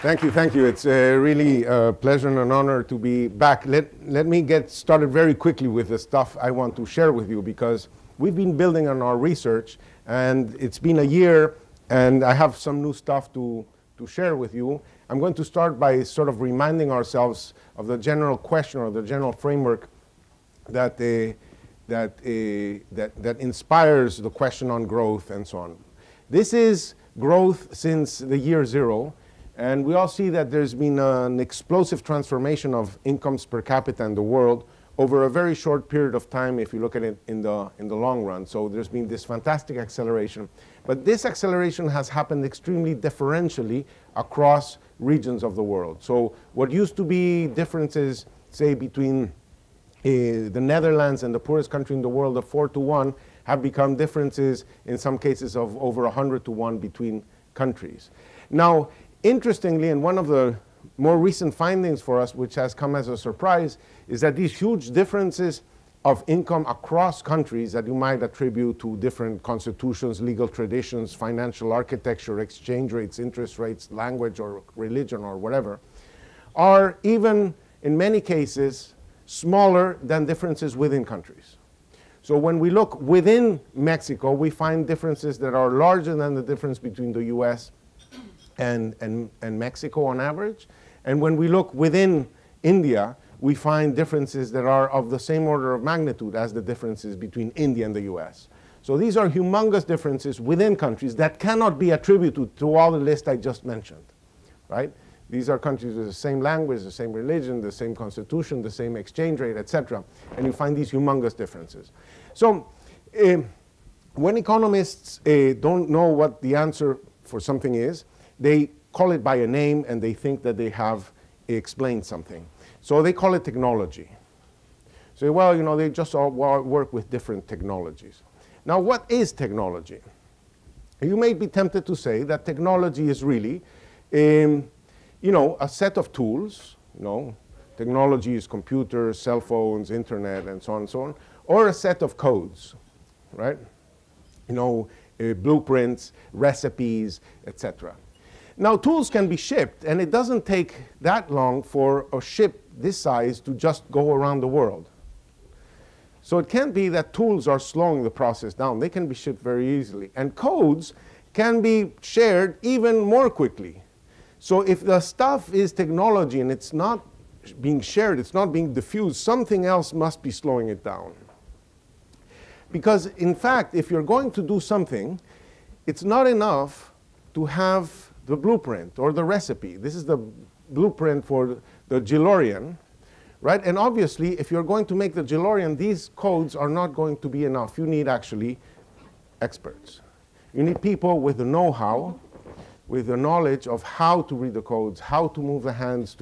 Thank you, thank you. It's really a pleasure and an honor to be back. Let me get started very quickly with the stuff I want to share with you, because we've been building on our research, and it's been a year, and I have some new stuff to share with you. I'm going to start by sort of reminding ourselves of the general question or the general framework that inspires the question on growth and so on. This is growth since the year zero. And we all see that there's been an explosive transformation of incomes per capita in the world over a very short period of time if you look at it in the long run. So there's been this fantastic acceleration. But this acceleration has happened extremely differentially across regions of the world. So what used to be differences, say, between the Netherlands and the poorest country in the world of 4-to-1 have become differences in some cases of over 100-to-1 between countries. Now, interestingly, and one of the more recent findings for us, which has come as a surprise, is that these huge differences of income across countries that you might attribute to different constitutions, legal traditions, financial architecture, exchange rates, interest rates, language or religion or whatever, are even in many cases smaller than differences within countries. So when we look within Mexico, we find differences that are larger than the difference between the US and Mexico on average. And when we look within India, we find differences that are of the same order of magnitude as the differences between India and the US. So these are humongous differences within countries that cannot be attributed to all the list I just mentioned, right? These are countries with the same language, the same religion, the same constitution, the same exchange rate, etc. And you find these humongous differences. So when economists don't know what the answer for something is, they call it by a name and they think that they have explained something. So they call it technology. So, well, you know, they just all work with different technologies. Now, what is technology? You may be tempted to say that technology is really, you know, a set of tools. You know, technology is computers, cell phones, internet, and so on and so on, or a set of codes, right? You know, blueprints, recipes, etc. Now, tools can be shipped, and it doesn't take that long for a ship this size to just go around the world. So it can't be that tools are slowing the process down. They can be shipped very easily. And codes can be shared even more quickly. So if the stuff is technology and it's not being shared, it's not being diffused, something else must be slowing it down. Because, in fact, if you're going to do something, it's not enough to have the blueprint or the recipe. This is the blueprint for the DeLorean, right? And obviously, if you're going to make the DeLorean, these codes are not going to be enough. You need actually experts. You need people with the know-how, with the knowledge of how to read the codes, how to move the hands,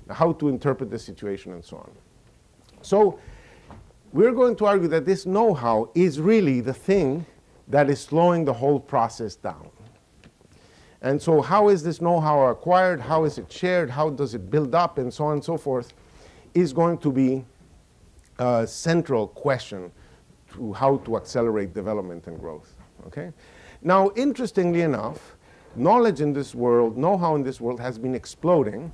how to interpret the situation, and so on. So we're going to argue that this know-how is really the thing that is slowing the whole process down. And so how is this know-how acquired? How is it shared? How does it build up? And so on and so forth is going to be a central question to how to accelerate development and growth. Okay? Now, interestingly enough, knowledge in this world, know-how in this world has been exploding.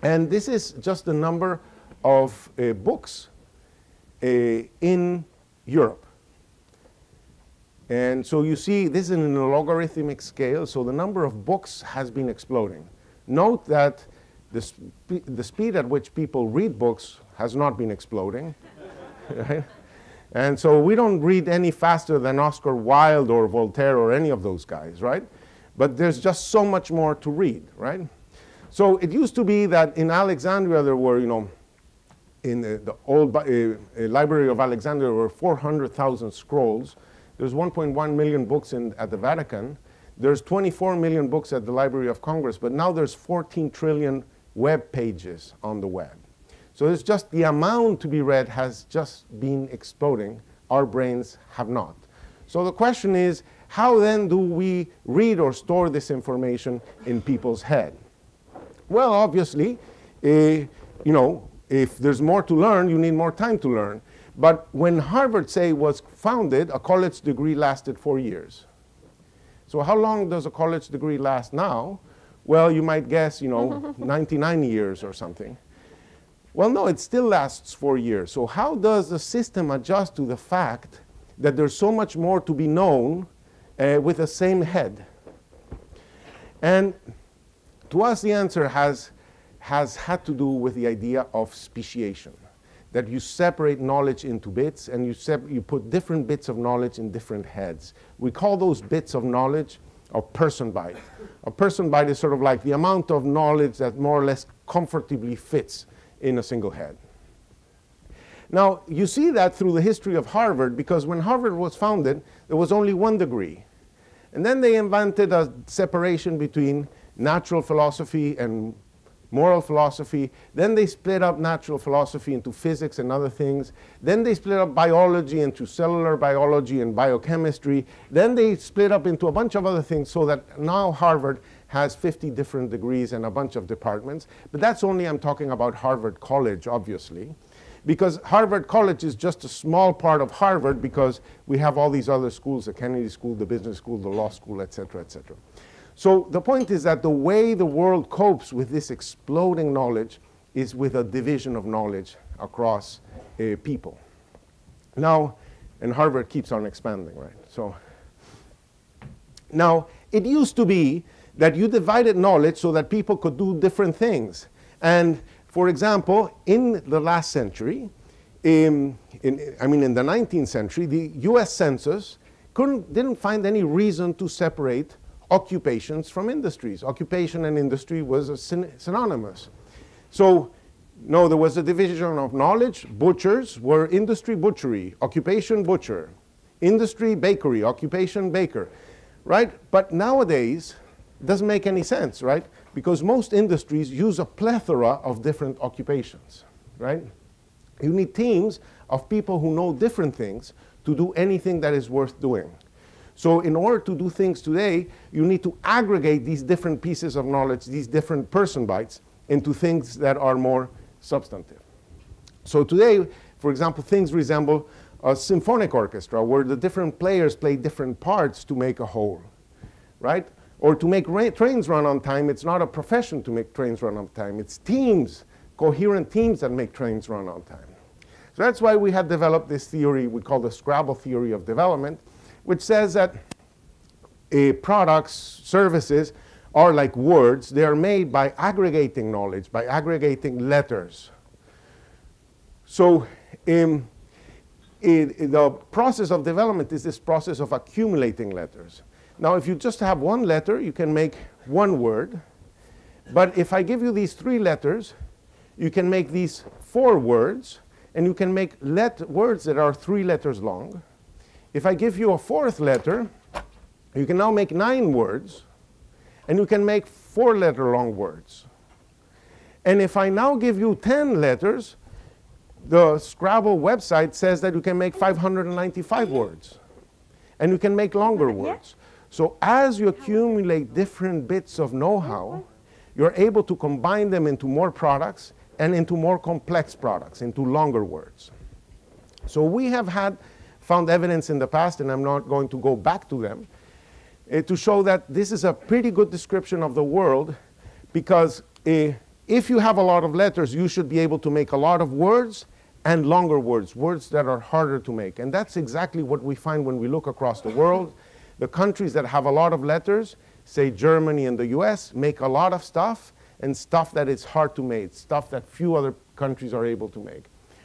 And this is just the number of books in Europe. And so you see, this is in a logarithmic scale, so the number of books has been exploding. Note that the speed at which people read books has not been exploding. Right? And so we don't read any faster than Oscar Wilde or Voltaire or any of those guys, right? But there's just so much more to read, right? So it used to be that in Alexandria there were, you know, in the old Library of Alexandria there were 400,000 scrolls. There's 1.1 million books at the Vatican. There's 24 million books at the Library of Congress, but now there's 14 trillion web pages on the web. So it's just the amount to be read has just been exploding. Our brains have not. So the question is, how then do we read or store this information in people's head? Well, obviously, you know, if there's more to learn, you need more time to learn. But when Harvard, say, was founded, a college degree lasted 4 years. So how long does a college degree last now? Well, you might guess, 99 years or something. Well, no, it still lasts 4 years. So how does the system adjust to the fact that there's so much more to be known with the same head? And to us, the answer has had to do with the idea of speciation, that you separate knowledge into bits, and you put different bits of knowledge in different heads. We call those bits of knowledge a person byte. A person byte is sort of like the amount of knowledge that more or less comfortably fits in a single head. Now, you see that through the history of Harvard, because when Harvard was founded, there was only 1 degree. And then they invented a separation between natural philosophy and moral philosophy. Then they split up natural philosophy into physics and other things. Then they split up biology into cellular biology and biochemistry. Then they split up into a bunch of other things, so that now Harvard has 50 different degrees and a bunch of departments. But that's only, I'm talking about Harvard College, obviously, because Harvard College is just a small part of Harvard, because we have all these other schools, the Kennedy School, the Business School, the Law School, et cetera, et cetera. So the point is that the way the world copes with this exploding knowledge is with a division of knowledge across people. Now, and Harvard keeps on expanding, right? So now, it used to be that you divided knowledge so that people could do different things. And for example, in the last century, in the 19th century, the US Census didn't find any reason to separate occupations from industries. Occupation and industry was synonymous. So, no, there was a division of knowledge. Butchers were industry, butchery, occupation, butcher, industry, bakery, occupation, baker, right? But nowadays, it doesn't make any sense, right? Because most industries use a plethora of different occupations, right? You need teams of people who know different things to do anything that is worth doing. So in order to do things today, you need to aggregate these different pieces of knowledge, these different person bytes, into things that are more substantive. So today, for example, things resemble a symphonic orchestra, where the different players play different parts to make a whole, right? Or to make trains run on time, it's not a profession to make trains run on time. It's teams, coherent teams, that make trains run on time. So that's why we had developed this theory we call the Scrabble theory of development, which says that products, services are like words. They are made by aggregating knowledge, by aggregating letters. So the process of development is this process of accumulating letters. Now, if you just have 1 letter, you can make 1 word. But if I give you these 3 letters, you can make these 4 words, and you can make words that are 3 letters long. If I give you a 4th letter, you can now make 9 words, and you can make 4-letter long words. And if I now give you 10 letters, the Scrabble website says that you can make 595 words, and you can make longer words. So as you accumulate different bits of know-how, you're able to combine them into more products and into more complex products, into longer words. So we have found evidence in the past, and I'm not going to go back to them, to show that this is a pretty good description of the world, because if you have a lot of letters, you should be able to make a lot of words and longer words, words that are harder to make. And that's exactly what we find when we look across the world. The countries that have a lot of letters, say Germany and the US, make a lot of stuff, and stuff that is hard to make, stuff that few other countries are able to make.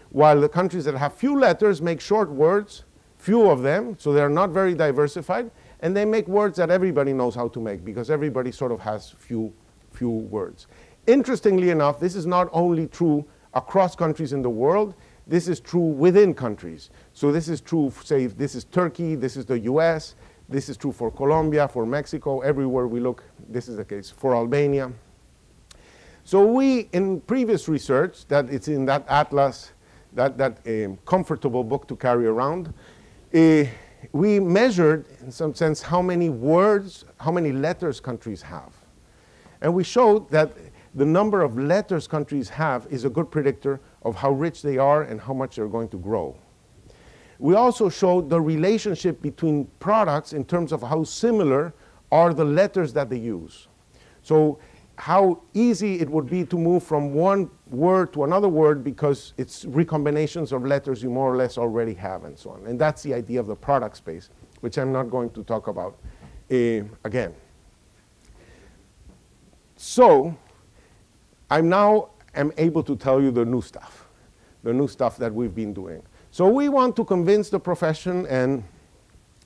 While the countries that have few letters make short words, few of them, so they're not very diversified, and they make words that everybody knows how to make, because everybody sort of has few words. Interestingly enough, this is not only true across countries in the world, this is true within countries. So this is true, say, this is Turkey, this is the US, this is true for Colombia, for Mexico, everywhere we look, this is the case for Albania. So we, in previous research, that it's in that atlas, that comfortable book to carry around, we measured, in some sense, how many words, how many letters countries have. And we showed that the number of letters countries have is a good predictor of how rich they are and how much they're going to grow. We also showed the relationship between products in terms of how similar are the letters that they use. So how easy it would be to move from one word to another word because it's recombinations of letters you more or less already have and so on. And that's the idea of the product space, which I'm not going to talk about again. So I now am able to tell you the new stuff that we've been doing. So we want to convince the profession and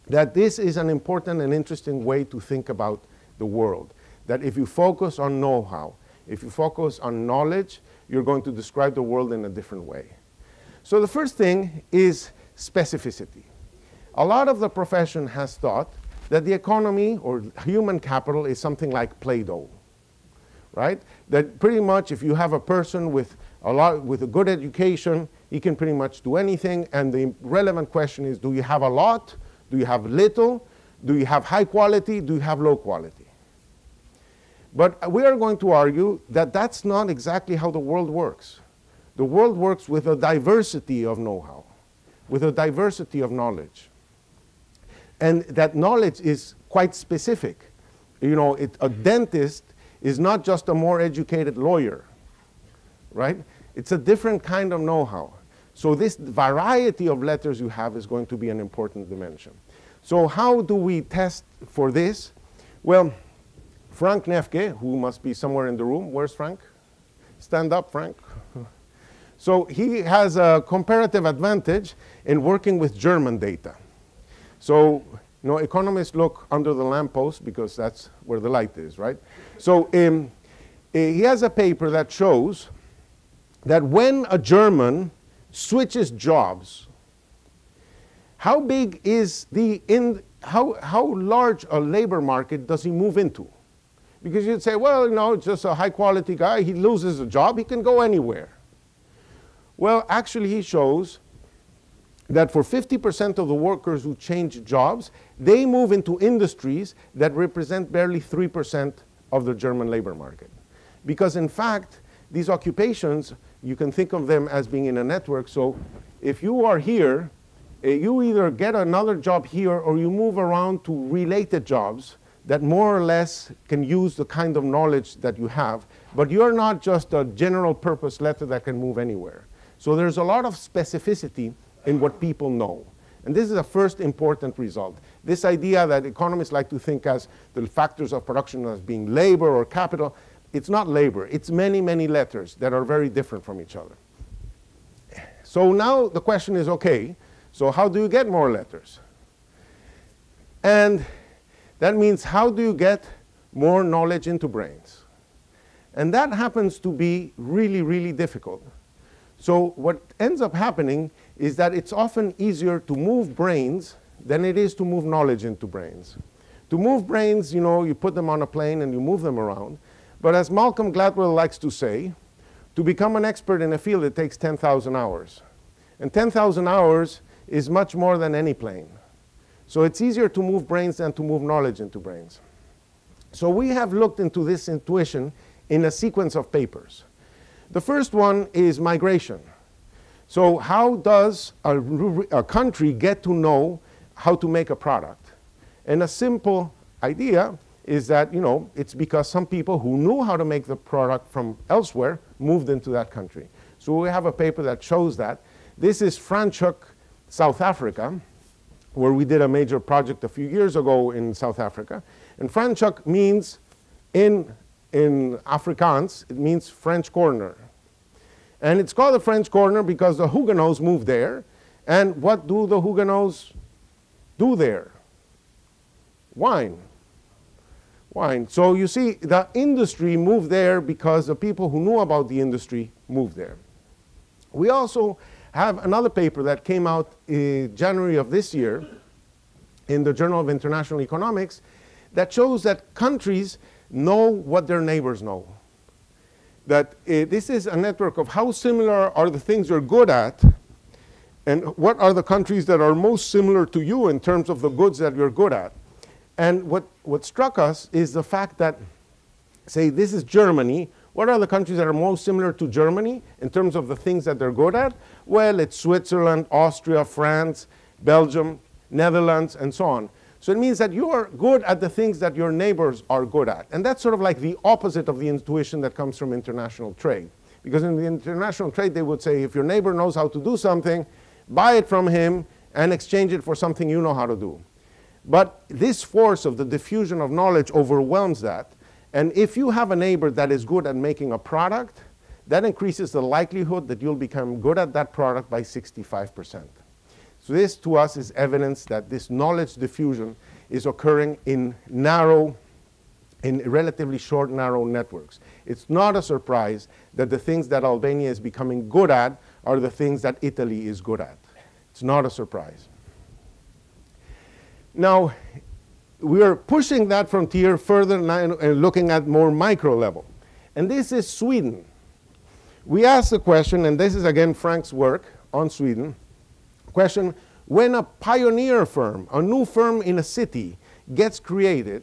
that this is an important and interesting way to think about the world. That if you focus on know-how, if you focus on knowledge, you're going to describe the world in a different way. So the first thing is specificity. A lot of the profession has thought that the economy or human capital is something like Play-Doh, right? That pretty much if you have a person with a good education, he can pretty much do anything, and the relevant question is, do you have a lot? Do you have little? Do you have high quality? Do you have low quality? But we are going to argue that that's not exactly how the world works. The world works with a diversity of know-how, with a diversity of knowledge. And that knowledge is quite specific. You know, a dentist is not just a more educated lawyer, right? It's a different kind of know-how. So this variety of letters you have is going to be an important dimension. So how do we test for this? Well, Frank Nefke, who must be somewhere in the room. Where's Frank? Stand up, Frank. So he has a comparative advantage in working with German data. So, you know, economists look under the lamppost because that's where the light is, right? So he has a paper that shows that when a German switches jobs, how big is how large a labor market does he move into? Because you'd say, well, you know, it's just a high quality guy, he loses a job, he can go anywhere. Well, actually he shows that for 50% of the workers who change jobs, they move into industries that represent barely 3% of the German labor market. Because in fact, these occupations, you can think of them as being in a network. So if you are here, you either get another job here or you move around to related jobs that more or less can use the kind of knowledge that you have, but you're not just a general purpose letter that can move anywhere. So there's a lot of specificity in what people know. And this is a first important result. This idea that economists like to think as the factors of production as being labor or capital, it's not labor, it's many, many letters that are very different from each other. So now the question is, okay, so how do you get more letters? And that means how do you get more knowledge into brains? And that happens to be really, really difficult. So what ends up happening is that it's often easier to move brains than it is to move knowledge into brains. To move brains, you know, you put them on a plane and you move them around. But as Malcolm Gladwell likes to say, to become an expert in a field, it takes 10,000 hours. And 10,000 hours is much more than any plane. So it's easier to move brains than to move knowledge into brains. So we have looked into this intuition in a sequence of papers. The first one is migration. So how does a country get to know how to make a product? And a simple idea is that, you know, it's because some people who knew how to make the product from elsewhere moved into that country. So we have a paper that shows that. This is Franschhoek, South Africa, where we did a major project a few years ago in South Africa. And Franschhoek means, in Afrikaans, it means French corner. And it's called the French corner because the Huguenots moved there. And what do the Huguenots do there? Wine. Wine. So you see, the industry moved there because the people who knew about the industry moved there. We also have another paper that came out in January of this year in the Journal of International Economics that shows that countries know what their neighbors know. That this is a network of how similar are the things you're good at and what are the countries that are most similar to you in terms of the goods that you're good at. And what struck us is the fact that, say, this is Germany. What are the countries that are most similar to Germany in terms of the things that they're good at? Well, it's Switzerland, Austria, France, Belgium, Netherlands, and so on. So it means that you are good at the things that your neighbors are good at. And that's sort of like the opposite of the intuition that comes from international trade. Because in the international trade, they would say, if your neighbor knows how to do something, buy it from him and exchange it for something you know how to do. But this force of the diffusion of knowledge overwhelms that. And if you have a neighbor that is good at making a product, that increases the likelihood that you'll become good at that product by 65%. So this, to us, is evidence that this knowledge diffusion is occurring in relatively short, narrow networks. It's not a surprise that the things that Albania is becoming good at are the things that Italy is good at. It's not a surprise. Now, we are pushing that frontier further and looking at more micro level. And this is Sweden. We asked the question, and this is again Frank's work on Sweden, question, when a pioneer firm, a new firm in a city gets created,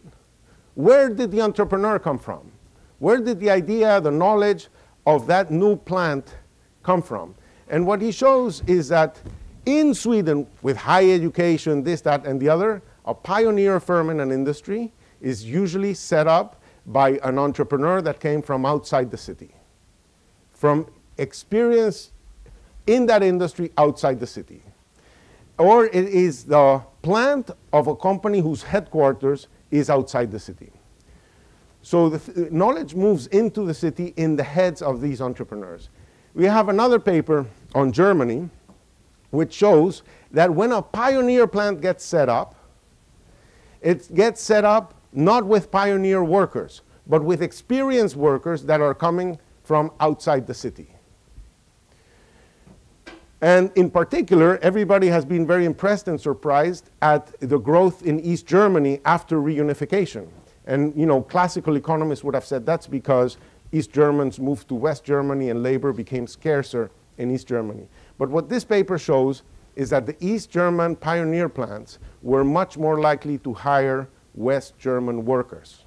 where did the entrepreneur come from? Where did the idea, the knowledge of that new plant come from? And what he shows is that in Sweden, with high education, this, that, and the other, a pioneer firm in an industry is usually set up by an entrepreneur that came from outside the city, from experience in that industry outside the city. Or it is the plant of a company whose headquarters is outside the city. So the knowledge moves into the city in the heads of these entrepreneurs. We have another paper on Germany which shows that when a pioneer plant gets set up, it gets set up not with pioneer workers, but with experienced workers that are coming from outside the city. And in particular, everybody has been very impressed and surprised at the growth in East Germany after reunification. And classical economists would have said that's because East Germans moved to West Germany and labor became scarcer in East Germany. But what this paper shows is that the East German pioneer plants were much more likely to hire West German workers.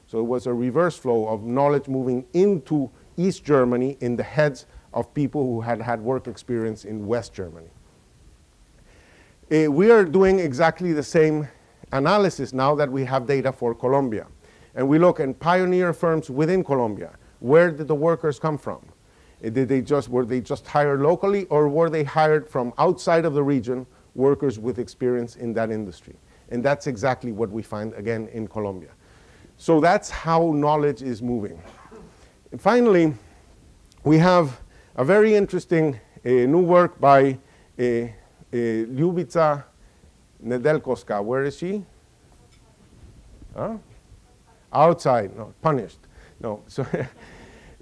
So it was a reverse flow of knowledge moving into East Germany in the heads of people who had had work experience in West Germany. We are doing exactly the same analysis now that we have data for Colombia. And we look at pioneer firms within Colombia. Where did the workers come from? Were they just hired locally, or were they hired from outside of the region, workers with experience in that industry? And that's exactly what we find again in Colombia. So that's how knowledge is moving. And finally, we have a very interesting new work by Ljubica Nedeljkovska. Where is she? Huh? Outside, no, punished. No.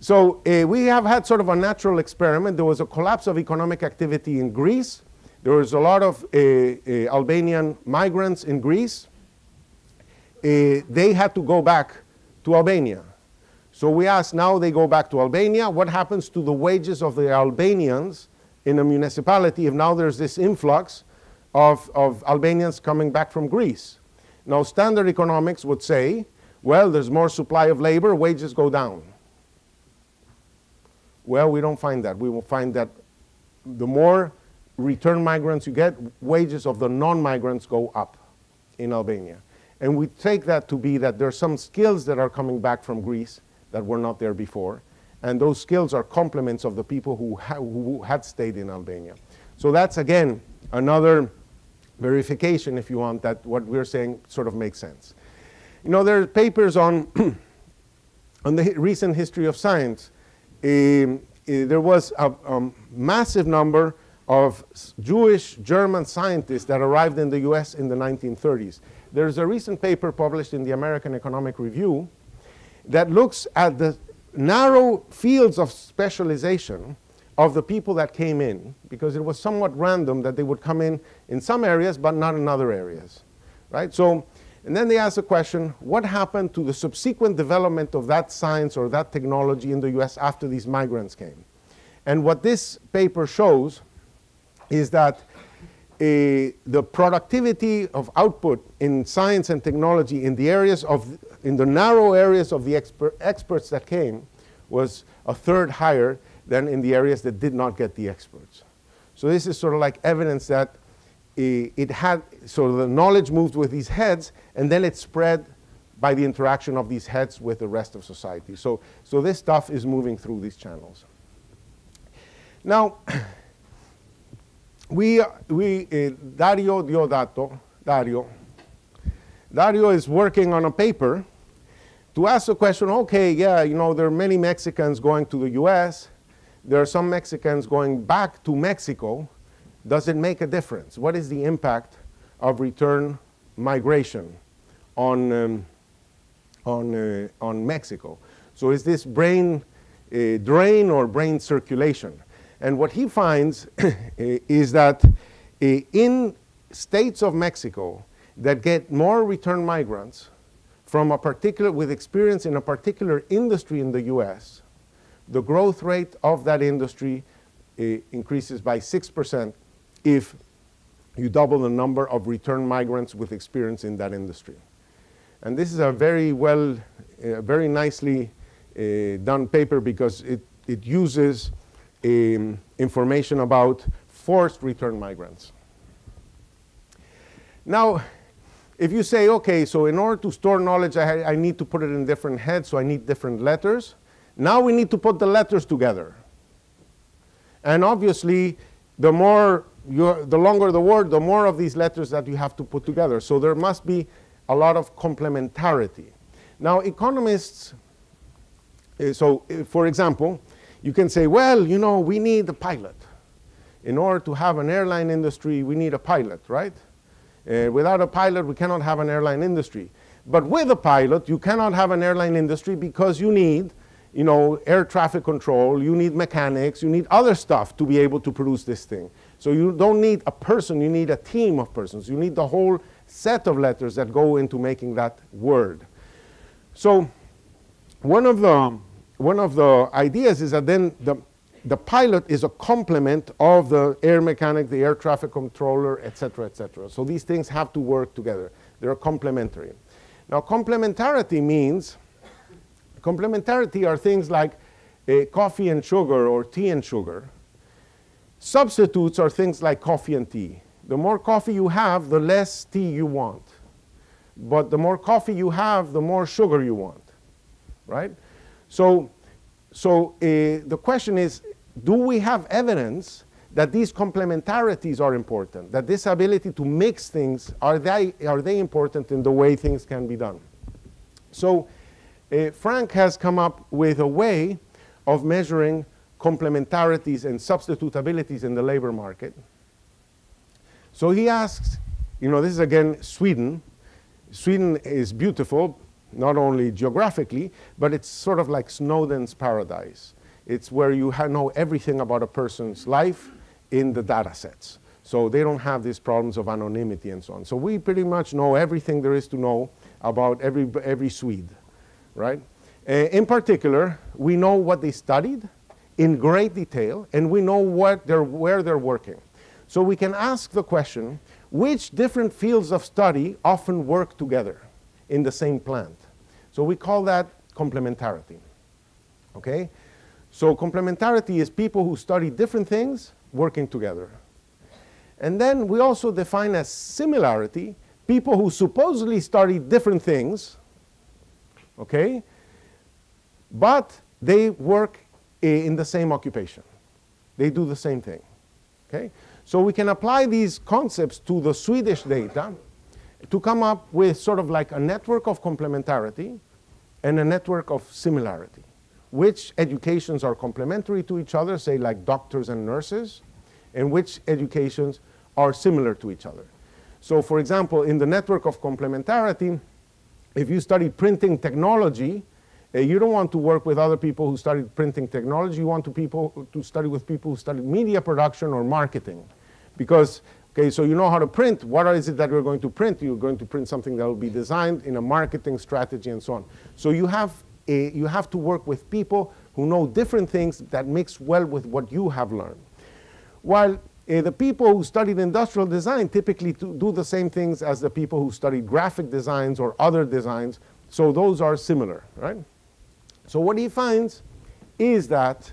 So we have had sort of a natural experiment. There was a collapse of economic activity in Greece. There was a lot of Albanian migrants in Greece. They had to go back to Albania. So we asked, now they go back to Albania, what happens to the wages of the Albanians in a municipality if now there's this influx of Albanians coming back from Greece? Now standard economics would say, well, there's more supply of labor, wages go down. Well, we don't find that. We will find that the more return migrants you get, wages of the non-migrants go up in Albania. And we take that to be that there are some skills that are coming back from Greece that were not there before. And those skills are complements of the people who had stayed in Albania. So that's, again, another verification, if you want, that what we're saying sort of makes sense. There are papers on, on the recent history of science. There was a massive number of Jewish German scientists that arrived in the US in the 1930s. There's a recent paper published in the American Economic Review that looks at the narrow fields of specialization of the people that came in, because it was somewhat random that they would come in some areas but not in other areas, right? So, and then they ask the question, what happened to the subsequent development of that science or that technology in the US after these migrants came? And what this paper shows is that the productivity of output in science and technology in the narrow areas of the experts that came was a third higher than in the areas that did not get the experts. So this is sort of like evidence that so the knowledge moved with these heads, and then it spread by the interaction of these heads with the rest of society. So this stuff is moving through these channels. Now, Dario is working on a paper to ask the question, okay, yeah, you know, there are many Mexicans going to the US. There are some Mexicans going back to Mexico. Does it make a difference? What is the impact of return migration on Mexico? So is this brain drain or brain circulation? And what he finds is that in states of Mexico that get more return migrants from a particular, with experience in a particular industry in the US, the growth rate of that industry increases by 6% if you double the number of return migrants with experience in that industry. And this is a very well, very nicely done paper because it uses information about forced return migrants. Now, if you say, okay, so in order to store knowledge, I need to put it in different heads, so I need different letters. Now we need to put the letters together. And obviously, the longer the word, the more of these letters that you have to put together. So there must be a lot of complementarity. Now, economists, for example, you can say, well, you know, we need a pilot. In order to have an airline industry, we need a pilot, right? Without a pilot, we cannot have an airline industry. But with a pilot, you cannot have an airline industry because you need, you know, air traffic control, you need mechanics, you need other stuff to be able to produce this thing. So you don't need a person, you need a team of persons. You need the whole set of letters that go into making that word. So one of the ideas is that then the pilot is a complement of the air mechanic, the air traffic controller, et cetera, et cetera. So these things have to work together. They're complementary. Now, complementarity means, complementarity are things like coffee and sugar or tea and sugar. Substitutes are things like coffee and tea. The more coffee you have, the less tea you want. But the more coffee you have, the more sugar you want, right? So the question is, do we have evidence that these complementarities are important, that this ability to mix things, are they important in the way things can be done? So Frank has come up with a way of measuring complementarities and substitutabilities in the labor market. So he asks, you know, this is again Sweden. Sweden is beautiful, not only geographically, but it's sort of like Snowden's paradise. It's where you know everything about a person's life in the data sets. So they don't have these problems of anonymity and so on. So we pretty much know everything there is to know about every Swede, right? In particular, we know what they studied in great detail, and we know where they're working. So we can ask the question, which different fields of study often work together in the same plant? So we call that complementarity, okay? So complementarity is people who study different things working together. And then we also define as similarity people who supposedly study different things, okay? But they work in the same occupation. They do the same thing, okay? So we can apply these concepts to the Swedish data to come up with sort of like a network of complementarity and a network of similarity. Which educations are complementary to each other, say like doctors and nurses, and which educations are similar to each other. So for example, in the network of complementarity, if you study printing technology, you don't want to work with other people who studied printing technology. You want to study with people who studied media production or marketing. Because, okay, so you know how to print. What is it that you're going to print? You're going to print something that will be designed in a marketing strategy and so on. So you have to work with people who know different things that mix well with what you have learned. While the people who studied industrial design typically do the same things as the people who studied graphic designs or other designs. So those are similar, right? So what he finds is that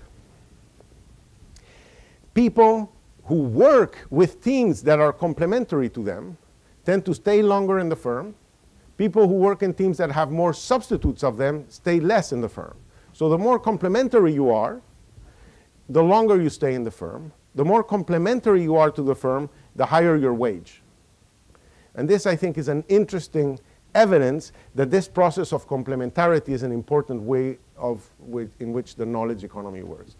people who work with teams that are complementary to them tend to stay longer in the firm. People who work in teams that have more substitutes of them stay less in the firm. So the more complementary you are, the longer you stay in the firm. The more complementary you are to the firm, the higher your wage. And this, I think, is an interesting evidence that this process of complementarity is an important way in which the knowledge economy works.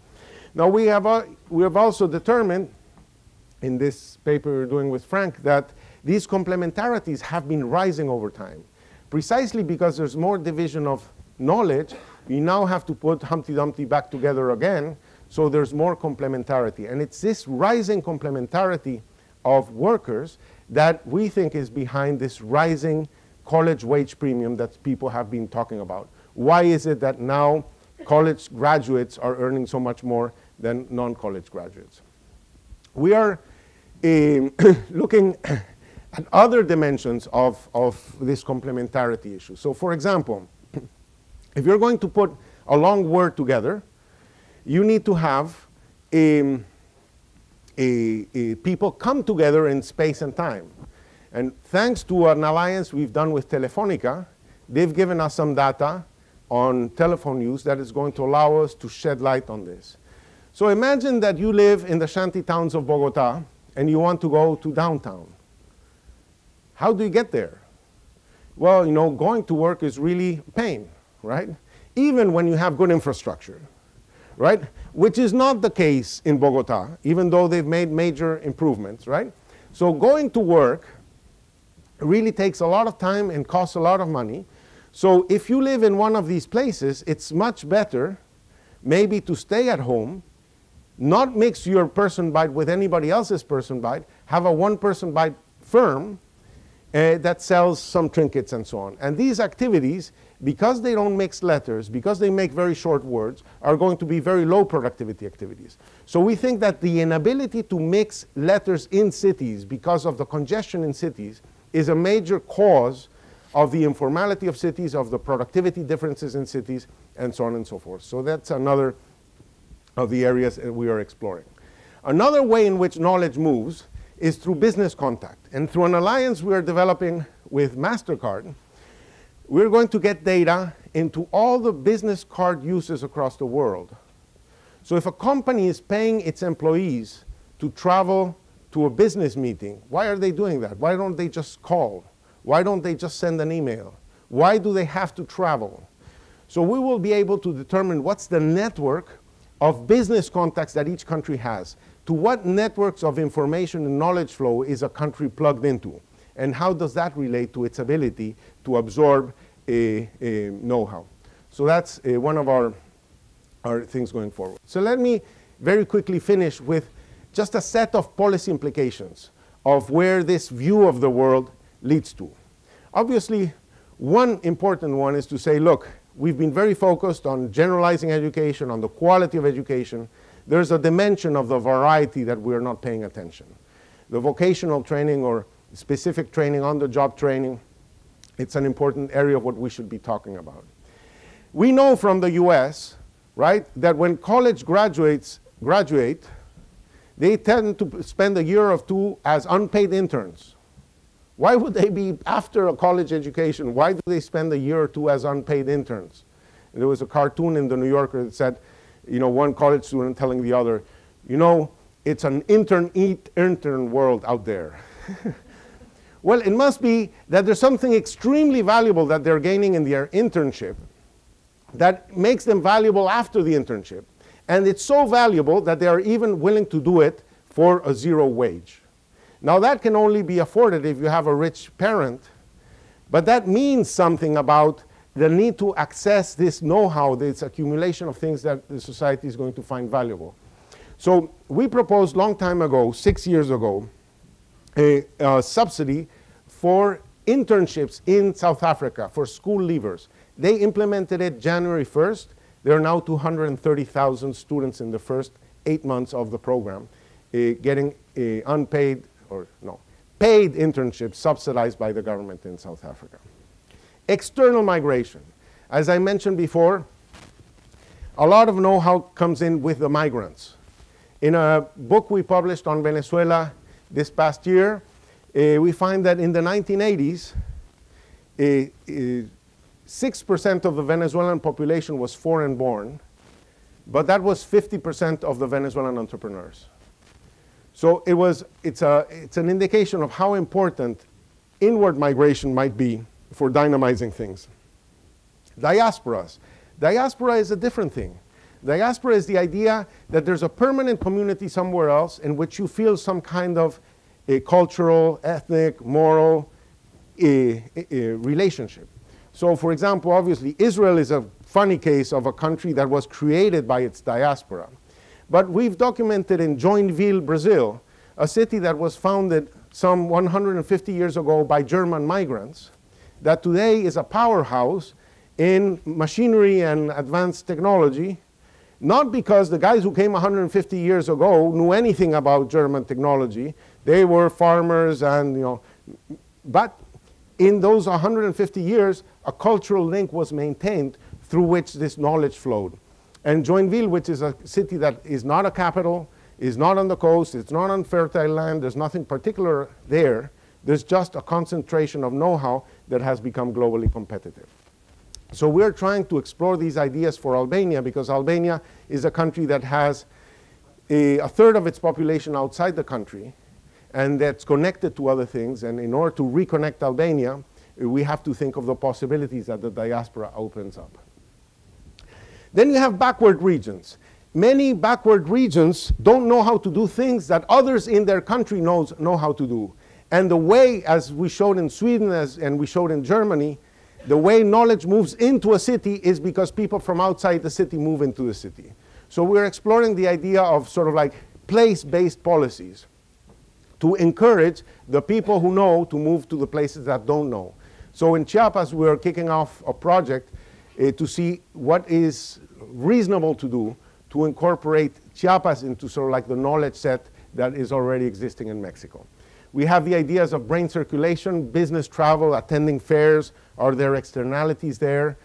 Now, we have also determined, in this paper we're doing with Frank, that these complementarities have been rising over time. Precisely because there's more division of knowledge, you now have to put Humpty Dumpty back together again, so there's more complementarity. And it's this rising complementarity of workers that we think is behind this rising college wage premium that people have been talking about. Why is it that now college graduates are earning so much more than non-college graduates? We are looking at other dimensions of this complementarity issue. So for example, if you're going to put a long word together, you need to have people come together in space and time. And thanks to an alliance we've done with Telefonica, they've given us some data on telephone use that is going to allow us to shed light on this. So imagine that you live in the shanty towns of Bogota and you want to go to downtown. How do you get there? Well, you know, going to work is really a pain, right? Even when you have good infrastructure, right? Which is not the case in Bogota, even though they've made major improvements, right? So going to work really takes a lot of time and costs a lot of money. So if you live in one of these places, it's much better maybe to stay at home, not mix your person bite with anybody else's person bite, have a one-person bite firm that sells some trinkets and so on. And these activities, because they don't mix letters, because they make very short words, are going to be very low productivity activities. So we think that the inability to mix letters in cities because of the congestion in cities is a major cause of the informality of cities, of the productivity differences in cities, and so on and so forth. So that's another of the areas we are exploring. Another way in which knowledge moves is through business contact. And through an alliance we are developing with MasterCard, we're going to get data into all the business card uses across the world. So if a company is paying its employees to travel to a business meeting, why are they doing that? Why don't they just call? Why don't they just send an email? Why do they have to travel? So we will be able to determine what's the network of business contacts that each country has. To what networks of information and knowledge flow is a country plugged into? And how does that relate to its ability to absorb a know-how? So that's one of our things going forward. So let me very quickly finish with just a set of policy implications of where this view of the world leads to. Obviously, one important one is to say, look, we've been very focused on generalizing education, on the quality of education. There's a dimension of the variety that we're not paying attention. The vocational training or specific training, on-the-job training, it's an important area of what we should be talking about. We know from the US, right, that when college graduates graduate, they tend to spend a year or two as unpaid interns. Why would they be, after a college education, why do they spend a year or two as unpaid interns? There was a cartoon in the New Yorker that said, you know, one college student telling the other, you know, it's an intern world out there. Well, it must be that there's something extremely valuable that they're gaining in their internship that makes them valuable after the internship. And it's so valuable that they are even willing to do it for a zero wage. Now that can only be afforded if you have a rich parent, but that means something about the need to access this know-how, this accumulation of things that the society is going to find valuable. So we proposed a long time ago, 6 years ago, a subsidy for internships in South Africa for school leavers. They implemented it January 1st. There are now 230,000 students in the first 8 months of the program getting unpaid, or no, paid internships subsidized by the government in South Africa. External migration. As I mentioned before, a lot of know-how comes in with the migrants. In a book we published on Venezuela this past year, we find that in the 1980s, 6% of the Venezuelan population was foreign born, but that was 50% of the Venezuelan entrepreneurs. So it's an indication of how important inward migration might be for dynamizing things. Diasporas. Diaspora is a different thing. Diaspora is the idea that there's a permanent community somewhere else in which you feel some kind of a cultural, ethnic, moral relationship. So for example, obviously, Israel is a funny case of a country that was created by its diaspora. But we've documented in Joinville, Brazil, a city that was founded some 150 years ago by German migrants, that today is a powerhouse in machinery and advanced technology, not because the guys who came 150 years ago knew anything about German technology. They were farmers and, but in those 150 years, a cultural link was maintained through which this knowledge flowed. And Joinville, which is a city that is not a capital, is not on the coast, it's not on fertile land, there's nothing particular there. There's just a concentration of know-how that has become globally competitive. So we're trying to explore these ideas for Albania because Albania is a country that has a third of its population outside the country and that's connected to other things. And in order to reconnect Albania, we have to think of the possibilities that the diaspora opens up. Then you have backward regions. Many backward regions don't know how to do things that others in their country know how to do. And the way, as we showed in Sweden and we showed in Germany, the way knowledge moves into a city is because people from outside the city move into the city. So we're exploring the idea of sort of like place-based policies to encourage the people who know to move to the places that don't know. So in Chiapas, we're kicking off a project to see what is reasonable to do to incorporate Chiapas into sort of like the knowledge set that is already existing in Mexico. We have the ideas of brain circulation, business travel, attending fairs. Are there externalities there?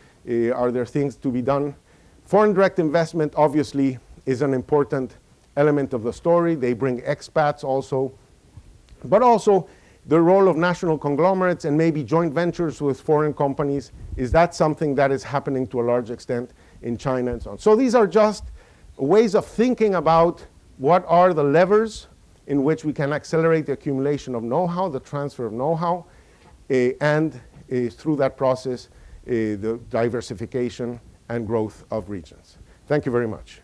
Are there things to be done? Foreign direct investment, obviously, is an important element of the story. They bring expats also. But also, the role of national conglomerates and maybe joint ventures with foreign companies. Is that something that is happening to a large extent in China and so on? So these are just ways of thinking about what are the levers in which we can accelerate the accumulation of know-how, the transfer of know-how, and through that process, the diversification and growth of regions. Thank you very much.